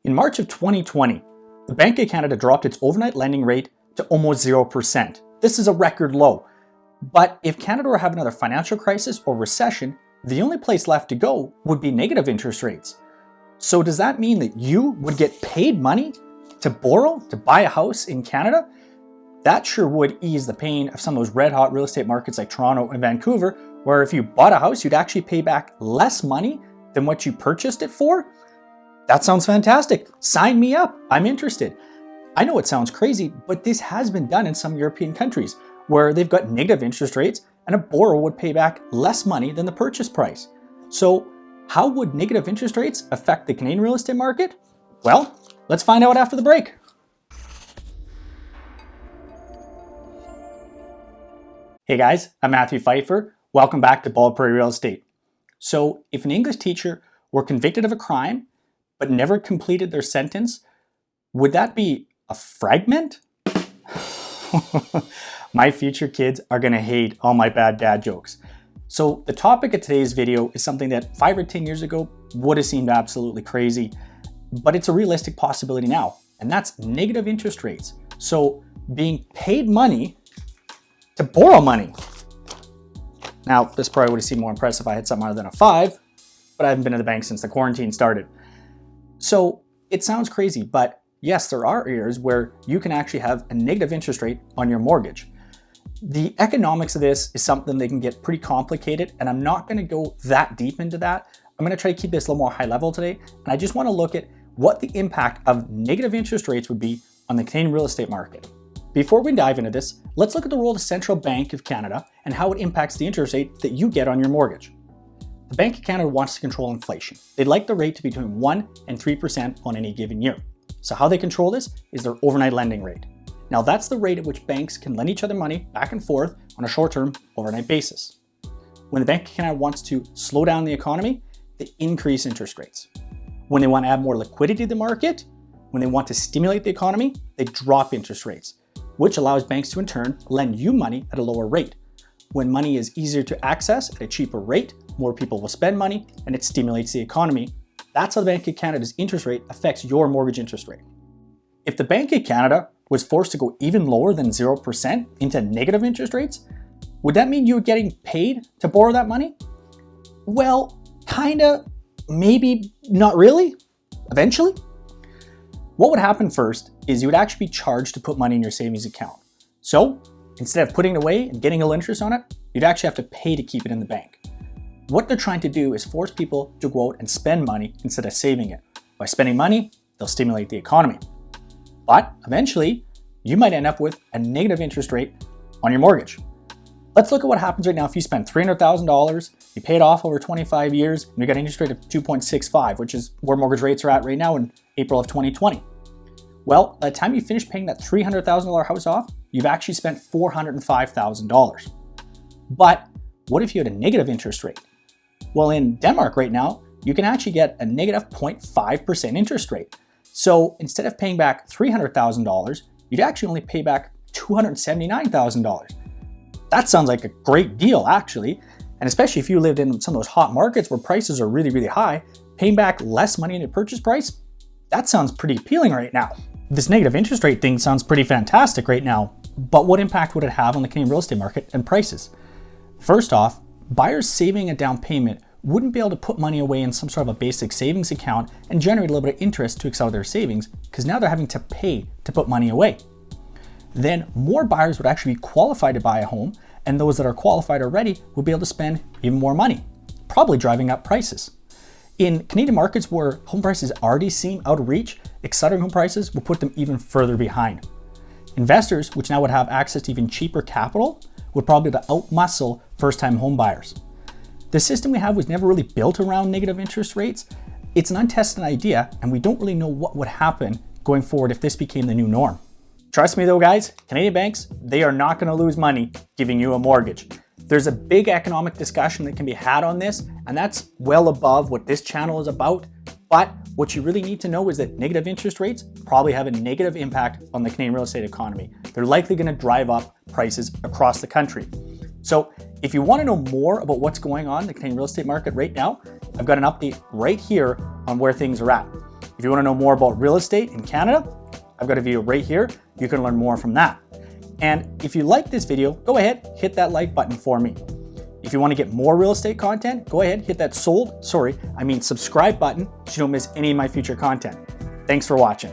In March of 2020, the Bank of Canada dropped its overnight lending rate to almost 0%. This is a record low. But if Canada were to have another financial crisis or recession, the only place left to go would be negative interest rates. So does that mean that you would get paid money to borrow, to buy a house in Canada? That sure would ease the pain of some of those red hot real estate markets like Toronto and Vancouver, where if you bought a house, you'd actually pay back less money than what you purchased it for. That sounds fantastic. Sign me up. I'm interested. I know it sounds crazy, but this has been done in some European countries where they've got negative interest rates and a borrower would pay back less money than the purchase price. So how would negative interest rates affect the Canadian real estate market? Well, let's find out after the break. Hey guys, I'm Matthew Pfeiffer. Welcome back to Bald Prairie Real Estate. So if an English teacher were convicted of a crime but never completed their sentence, would that be a fragment? My future kids are gonna hate all my bad dad jokes. So the topic of today's video is something that 5 or 10 years ago would have seemed absolutely crazy, but it's a realistic possibility now, and that's negative interest rates. So being paid money to borrow money. Now, this probably would have seemed more impressive if I had something other than a 5, but I haven't been to the bank since the quarantine started. So it sounds crazy, but yes, there are areas where you can actually have a negative interest rate on your mortgage. The economics of this is something that can get pretty complicated, and I'm not going to go that deep into that. I'm going to try to keep this a little more high level today, and I just want to look at what the impact of negative interest rates would be on the Canadian real estate market. Before we dive into this, let's look at the role of the Central Bank of Canada and how it impacts the interest rate that you get on your mortgage. The Bank of Canada wants to control inflation. They'd like the rate to be between 1 and 3% on any given year. So how they control this is their overnight lending rate. Now that's the rate at which banks can lend each other money back and forth on a short-term overnight basis. When the Bank of Canada wants to slow down the economy, they increase interest rates. When they want to add more liquidity to the market, when they want to stimulate the economy, they drop interest rates, which allows banks to in turn lend you money at a lower rate. When money is easier to access at a cheaper rate, more people will spend money and it stimulates the economy. That's how the Bank of Canada's interest rate affects your mortgage interest rate. If the Bank of Canada was forced to go even lower than 0% into negative interest rates, would that mean you were getting paid to borrow that money? Well, kinda, maybe, not really, eventually. What would happen first is you would actually be charged to put money in your savings account. So instead of putting it away and getting a little interest on it, you'd actually have to pay to keep it in the bank. What they're trying to do is force people to go out and spend money instead of saving it. By spending money, they'll stimulate the economy. But eventually, you might end up with a negative interest rate on your mortgage. Let's look at what happens right now if you spend $300,000, you pay it off over 25 years, and you got an interest rate of 2.65, which is where mortgage rates are at right now in April of 2020. Well, by the time you finish paying that $300,000 house off, you've actually spent $405,000. But what if you had a negative interest rate? Well, in Denmark right now, you can actually get a negative 0.5% interest rate. So instead of paying back $300,000, you'd actually only pay back $279,000. That sounds like a great deal, actually. And especially if you lived in some of those hot markets where prices are really, really high, paying back less money in your purchase price, that sounds pretty appealing right now. This negative interest rate thing sounds pretty fantastic right now, but what impact would it have on the Canadian real estate market and prices? First off, buyers saving a down payment wouldn't be able to put money away in some sort of a basic savings account and generate a little bit of interest to accelerate their savings, because now they're having to pay to put money away. Then more buyers would actually be qualified to buy a home, and those that are qualified already would be able to spend even more money, probably driving up prices. In Canadian markets where home prices already seem out of reach, accelerating home prices will put them even further behind. Investors, which now would have access to even cheaper capital, would probably be able to outmuscle first-time home buyers. The system we have was never really built around negative interest rates. It's an untested idea, and we don't really know what would happen going forward if this became the new norm. Trust me though, guys, Canadian banks, they are not going to lose money giving you a mortgage. There's a big economic discussion that can be had on this, and that's well above what this channel is about. But what you really need to know is that negative interest rates probably have a negative impact on the Canadian real estate economy. They're likely going to drive up prices across the country. So if you want to know more about what's going on in the Canadian real estate market right now, I've got an update right here on where things are at. If you want to know more about real estate in Canada, I've got a video right here. You can learn more from that. And if you like this video, go ahead, hit that like button for me. If you want to get more real estate content, go ahead, hit that subscribe button so you don't miss any of my future content. Thanks for watching.